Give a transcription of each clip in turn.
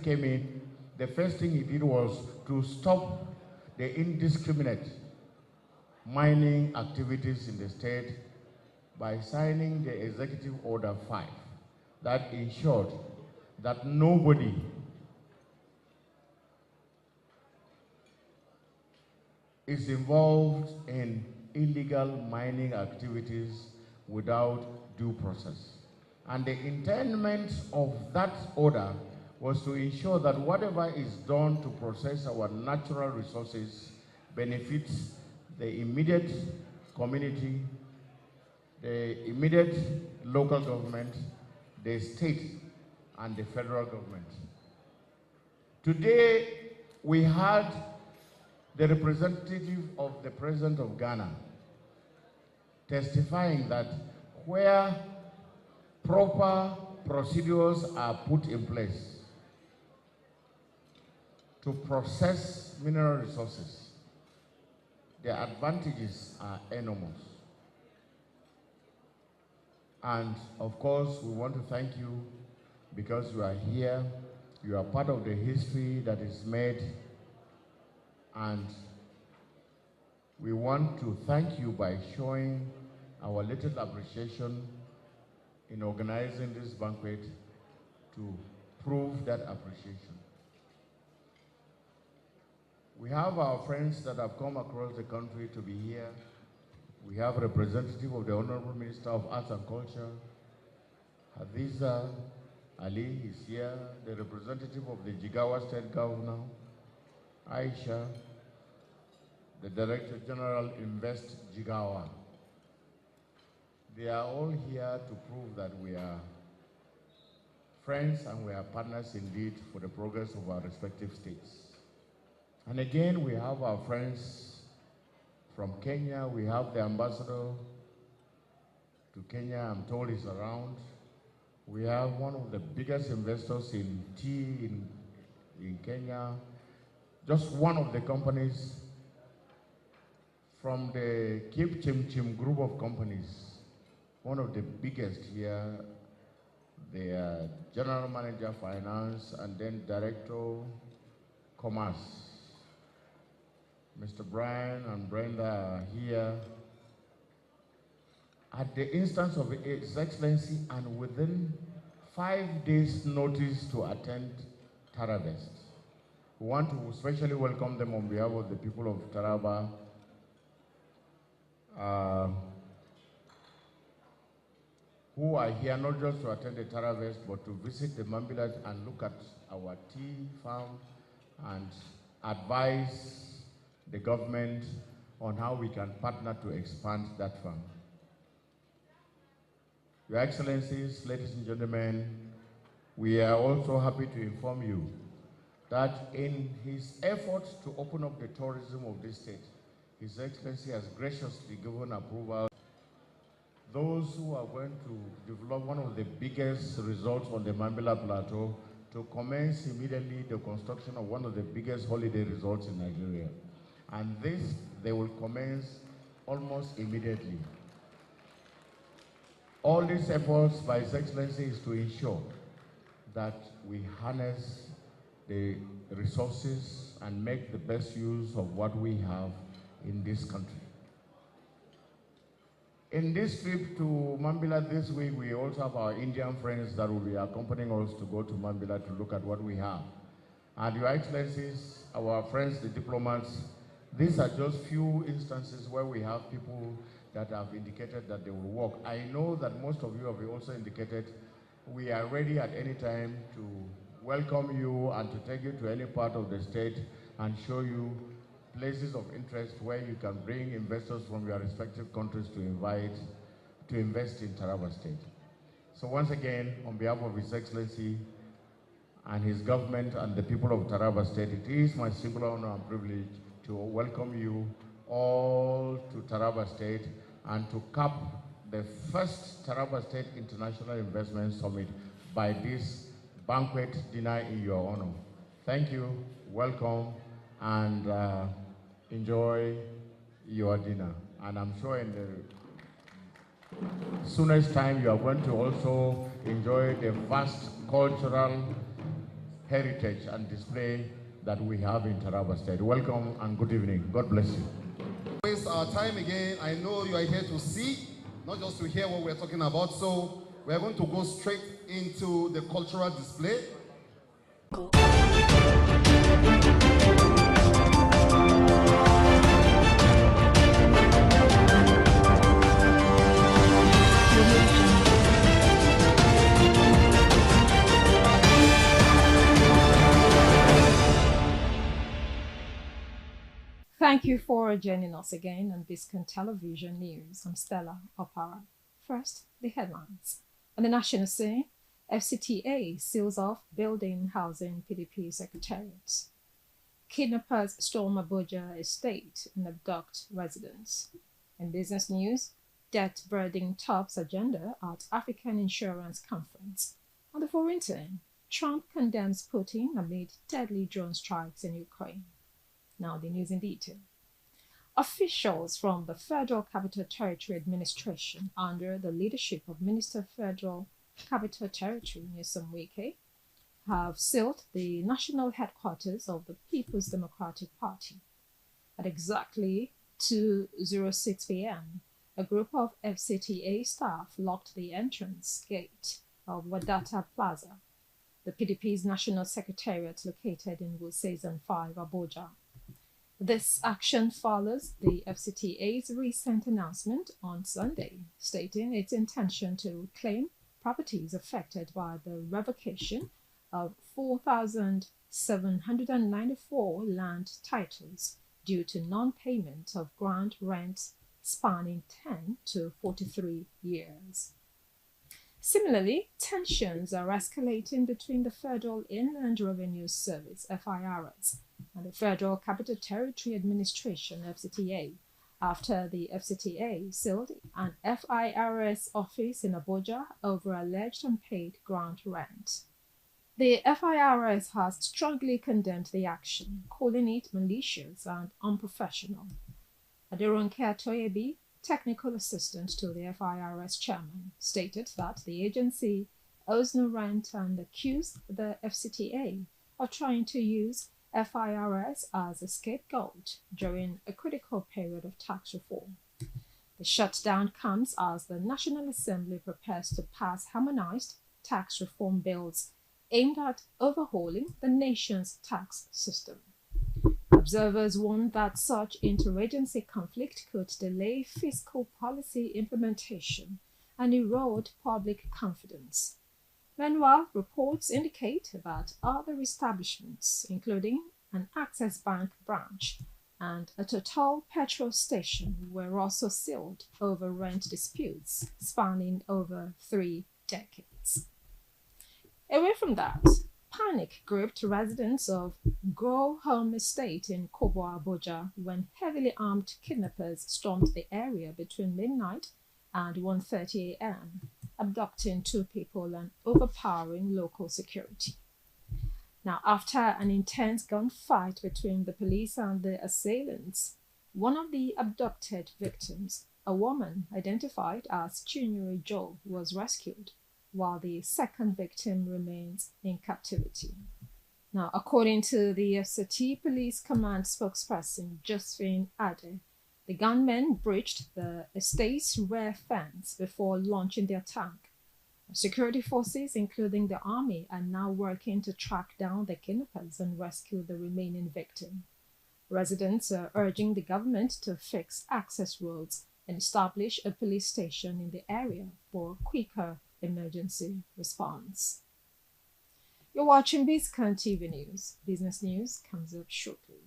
came in, the first thing he did was to stop the indiscriminate mining activities in the state by signing the Executive Order 5 that ensured that nobody is involved in illegal mining activities without due process. And the intent of that order was to ensure that whatever is done to process our natural resources benefits the immediate community, the immediate local government, the state, and the federal government. Today, we had the representative of the President of Ghana testifying that where proper procedures are put in place to process mineral resources, the advantages are enormous. And of course, we want to thank you because you are here, you are part of the history that is made, and we want to thank you by showing our little appreciation in organizing this banquet to prove that appreciation. We have our friends that have come across the country to be here. We have a representative of the Honorable Minister of Arts and Culture, Hadiza Ali is here, the representative of the Jigawa State Governor, Aisha, the Director General Invest Jigawa. They are all here to prove that we are friends and we are partners indeed for the progress of our respective states. And again, we have our friends from Kenya. We have the ambassador to Kenya, I'm told is around. We have one of the biggest investors in tea in Kenya. Just one of the companies from the Cape Chim Chim group of companies, one of the biggest here, the General Manager Finance and then Director Commerce. Mr. Brian and Brenda are here at the instance of His Excellency and within 5 days' notice to attend Tarabest. We want to especially welcome them on behalf of the people of Taraba. Who are here not just to attend the Tarabest, but to visit the Mambila and look at our tea farm and advise the government on how we can partner to expand that farm. Your Excellencies, ladies and gentlemen, we are also happy to inform you that in his efforts to open up the tourism of this state, His Excellency has graciously given approval. Those who are going to develop one of the biggest resorts on the Mambila Plateau to commence immediately the construction of one of the biggest holiday resorts in Nigeria. And this, they will commence almost immediately. All these efforts by His Excellency is to ensure that we harness the resources and make the best use of what we have in this country. In this trip to Mambila this week, we also have our Indian friends that will be accompanying us to go to Mambila to look at what we have. And Your Excellencies, our friends, the diplomats, these are just few instances where we have people that have indicated that they will work. I know that most of you have also indicated we are ready at any time to welcome you and to take you to any part of the state and show you places of interest where you can bring investors from your respective countries to invest in Taraba State. So once again, on behalf of His Excellency and his government and the people of Taraba State, it is my singular honor and privilege to welcome you all to Taraba State and to cap the first Taraba State International Investment Summit by this banquet dinner in your honor. Thank you, welcome, and enjoy your dinner. And I'm sure in the soonest time you are going to also enjoy the vast cultural heritage and display that we have in Taraba State. Welcome and good evening. God bless you. Waste our time again. I know you are here to see, not just to hear what we're talking about. So we're going to go straight into the cultural display. Thank you for joining us again on Biscon Television News. I'm Stella Opara. First, the headlines. On the national scene, FCTA seals off building housing PDP secretariat. Kidnappers storm Abuja estate and abduct residents. In business news, debt burden tops agenda at African Insurance Conference. On the foreign scene, Trump condemns Putin amid deadly drone strikes in Ukraine. Now the news in detail. Officials from the Federal Capital Territory Administration under the leadership of Minister of Federal Capital Territory, Nyesom Wike, have sealed the national headquarters of the People's Democratic Party. At exactly 2:06 p.m., a group of FCTA staff locked the entrance gate of Wadata Plaza, the PDP's national secretariat located in Wusezon 5, Abuja. This action follows the FCTA's recent announcement on Sunday, stating its intention to claim properties affected by the revocation of 4,794 land titles due to non-payment of ground rents spanning 10 to 43 years. Similarly, tensions are escalating between the Federal Inland Revenue Service, FIRS, and the Federal Capital Territory Administration, FCTA, after the FCTA sealed an FIRS office in Abuja over alleged unpaid ground rent. The FIRS has strongly condemned the action, calling it malicious and unprofessional. Aderonke Atoyebi, technical assistant to the FIRS chairman, stated that the agency owes no rent and accused the FCTA of trying to use FIRS as a scapegoat during a critical period of tax reform. The shutdown comes as the National Assembly prepares to pass harmonized tax reform bills aimed at overhauling the nation's tax system. Observers warn that such interagency conflict could delay fiscal policy implementation and erode public confidence. Meanwhile, reports indicate that other establishments, including an Access Bank branch and a Total petrol station, were also sealed over rent disputes spanning over 3 decades. Away from that, panic gripped residents of Go Home Estate in Kobo, Abuja, when heavily armed kidnappers stormed the area between midnight and 1:30 a.m., abducting 2 people and overpowering local security. Now, after an intense gunfight between the police and the assailants, one of the abducted victims, a woman identified as Chinyere Joe, was rescued, while the second victim remains in captivity. Now, according to the FCT Police Command spokesperson Josephine Ade, the gunmen breached the estate's rear fence before launching the attack. Security forces, including the army, are now working to track down the kidnappers and rescue the remaining victim. Residents are urging the government to fix access roads and establish a police station in the area for quicker emergency response. You're watching Biscon TV News. Business news comes up shortly.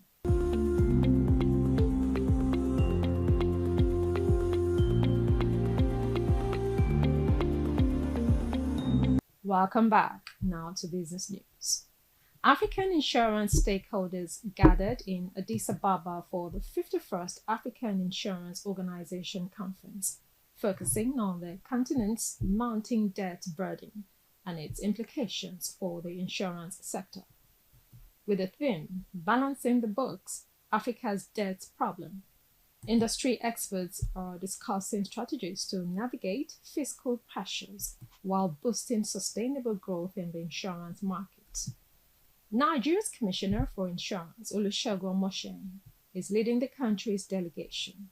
Welcome back. Now to business news. African insurance stakeholders gathered in Addis Ababa for the 51st African Insurance Organization Conference, focusing on the continent's mounting debt burden and its implications for the insurance sector. With the theme, Balancing the Books, Africa's Debt Problem, industry experts are discussing strategies to navigate fiscal pressures while boosting sustainable growth in the insurance market. Nigeria's Commissioner for Insurance, Olusegun Moshen, is leading the country's delegation,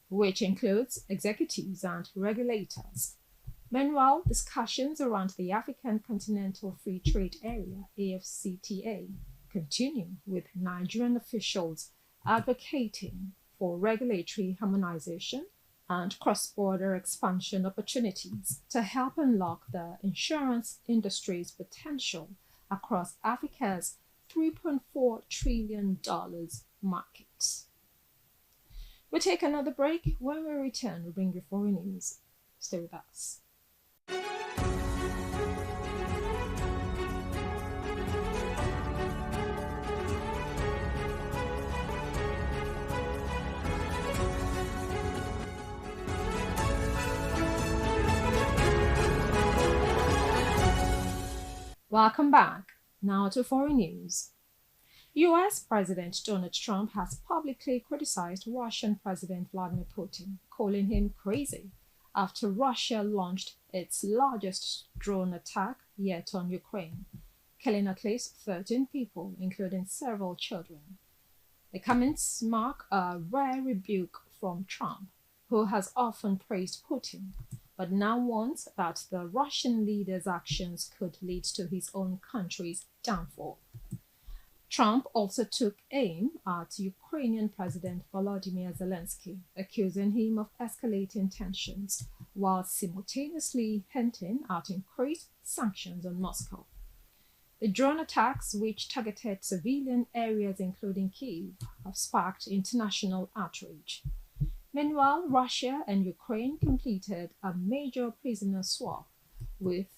which includes executives and regulators. Meanwhile, discussions around the African Continental Free Trade Area (AfCFTA) continue, with Nigerian officials advocating for regulatory harmonization and cross-border expansion opportunities to help unlock the insurance industry's potential across Africa's $3.4 trillion market. We'll take another break. When we return, we'll bring you foreign news. Stay with us. Welcome back. Now to foreign news. US President Donald Trump has publicly criticized Russian President Vladimir Putin, calling him crazy after Russia launched its largest drone attack yet on Ukraine, killing at least 13 people, including several children. The comments mark a rare rebuke from Trump, who has often praised Putin, but now warns that the Russian leader's actions could lead to his own country's downfall. Trump also took aim at Ukrainian President Volodymyr Zelensky, accusing him of escalating tensions, while simultaneously hinting at increased sanctions on Moscow. The drone attacks, which targeted civilian areas including Kyiv, have sparked international outrage. Meanwhile, Russia and Ukraine completed a major prisoner swap, with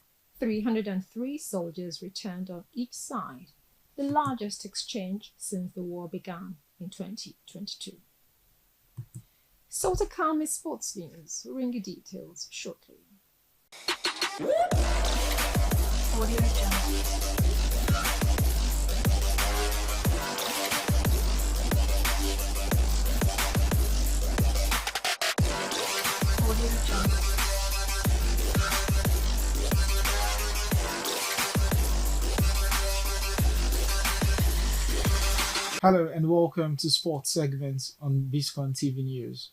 303 soldiers returned on each side, the largest exchange since the war began in 2022. So to come is sports news. We'll bring you details shortly. Audio Hello and welcome to sports segments on Biscon TV News.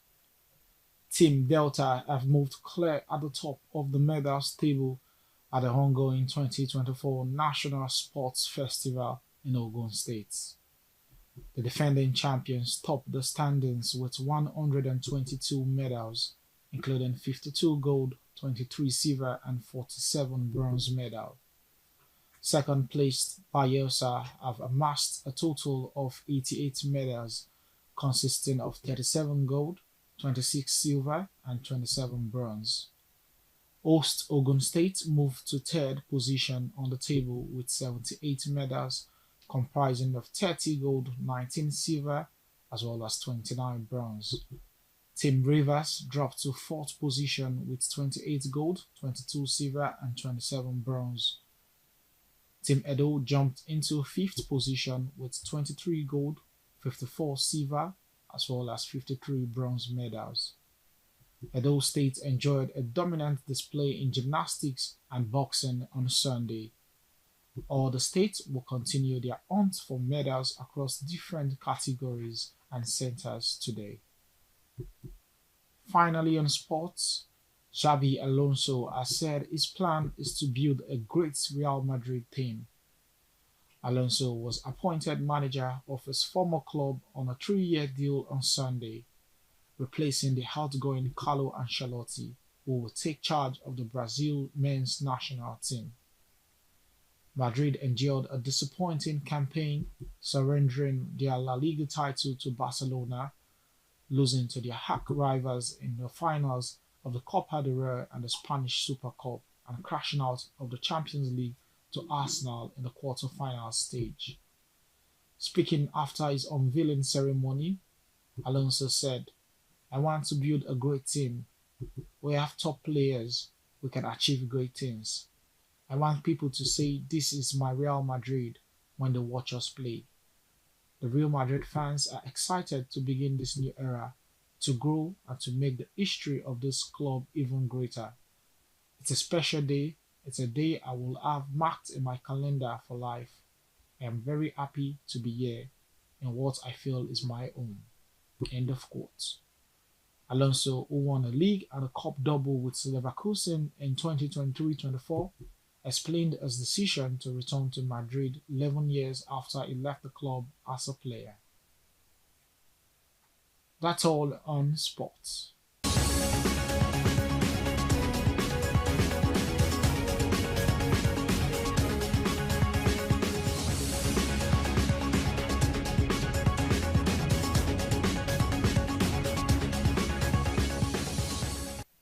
Team Delta have moved clear at the top of the medals table at the ongoing 2024 National Sports Festival in Ogun State. The defending champions topped the standings with 122 medals, including 52 gold, 23 silver and 47 bronze medals. Second placed Bayelsa have amassed a total of 88 medals, consisting of 37 gold, 26 silver, and 27 bronze. Host Ogun State moved to third position on the table with 78 medals, comprising of 30 gold, 19 silver, as well as 29 bronze. Team Rivers dropped to fourth position with 28 gold, 22 silver, and 27 bronze. Team Edo jumped into fifth position with 23 gold, 54 silver, as well as 53 bronze medals. Edo State enjoyed a dominant display in gymnastics and boxing on Sunday. All the states will continue their hunt for medals across different categories and centers today. Finally, on sports, Xabi Alonso has said his plan is to build a great Real Madrid team. Alonso was appointed manager of his former club on a 3-year deal on Sunday, replacing the outgoing Carlo Ancelotti, who will take charge of the Brazil men's national team. Madrid endured a disappointing campaign, surrendering their La Liga title to Barcelona, losing to their arch rivals in the finals of the Copa del Rey and the Spanish Super Cup, and crashing out of the Champions League to Arsenal in the quarter-final stage. Speaking after his unveiling ceremony, Alonso said, "I want to build a great team. We have top players. We can achieve great things. I want people to say this is my Real Madrid when they watch us play." The Real Madrid fans are excited to begin this new era, to grow and to make the history of this club even greater. It's a special day. It's a day I will have marked in my calendar for life. I am very happy to be here in what I feel is my own. End of quote. Alonso, who won a league and a cup double with Leverkusen in 2023-24, explained his decision to return to Madrid 11 years after he left the club as a player. That's all on sports.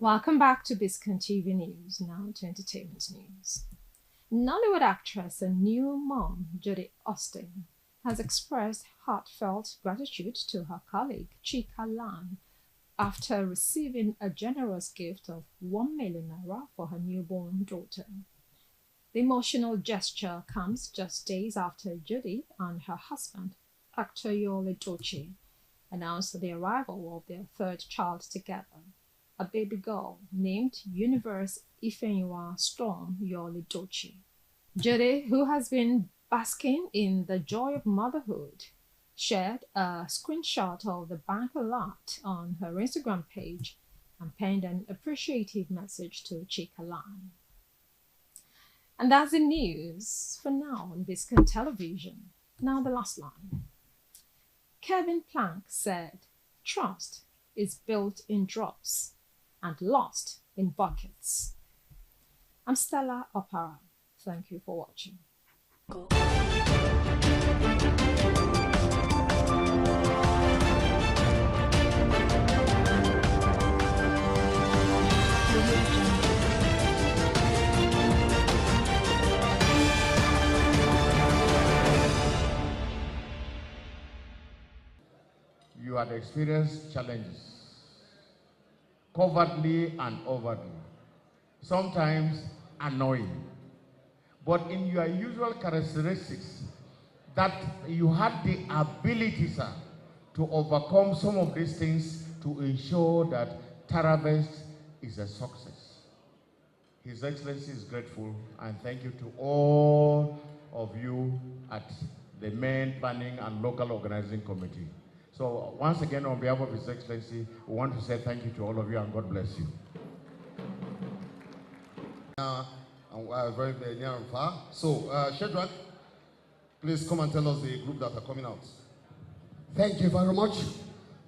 Welcome back to Biscon TV News, now to entertainment news. Nollywood actress and new mom Jodie Austin has expressed heartfelt gratitude to her colleague Chika Lan after receiving a generous gift of 1 million naira for her newborn daughter. The emotional gesture comes just days after Jodie and her husband, actor Yul Edochie, announced the arrival of their third child together, a baby girl named Universe Ifeanyiwa Storm Yul Edochie. Jodie, who has been basking in the joy of motherhood, shared a screenshot of the bank alert on her Instagram page and penned an appreciative message to Chika Lan. And that's the news for now on Biscon Television. Now the last line. Kevin Plank said, "Trust is built in drops and lost in buckets." I'm Stella Opara. Thank you for watching. You had experienced challenges, covertly and overtly, sometimes annoying. But in your usual characteristics, that you had the ability, sir, to overcome some of these things to ensure that Taravest is a success. His Excellency is grateful, and thank you to all of you at the main planning and local organizing committee. So once again, on behalf of His Excellency, we want to say thank you to all of you and God bless you. Very, very near and far. So, Shedrack, please come and tell us the group that are coming out. Thank you very much.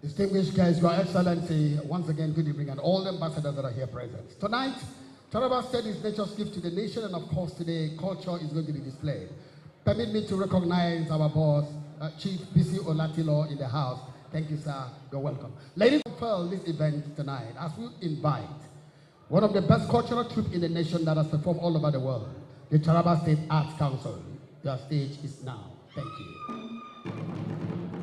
Distinguished guests, Your Excellency, once again, good evening, and all the ambassadors that are here present. Tonight, Taraba State is nature's gift to the nation, and of course, today, culture is going to be displayed. Permit me to recognize our boss, Chief B.C. Olatilo in the house. Thank you, sir. You're welcome. Ladies and gentlemen, this event tonight, as we invite one of the best cultural troops in the nation that has performed all over the world, the Taraba State Arts Council. Your stage is now. Thank you.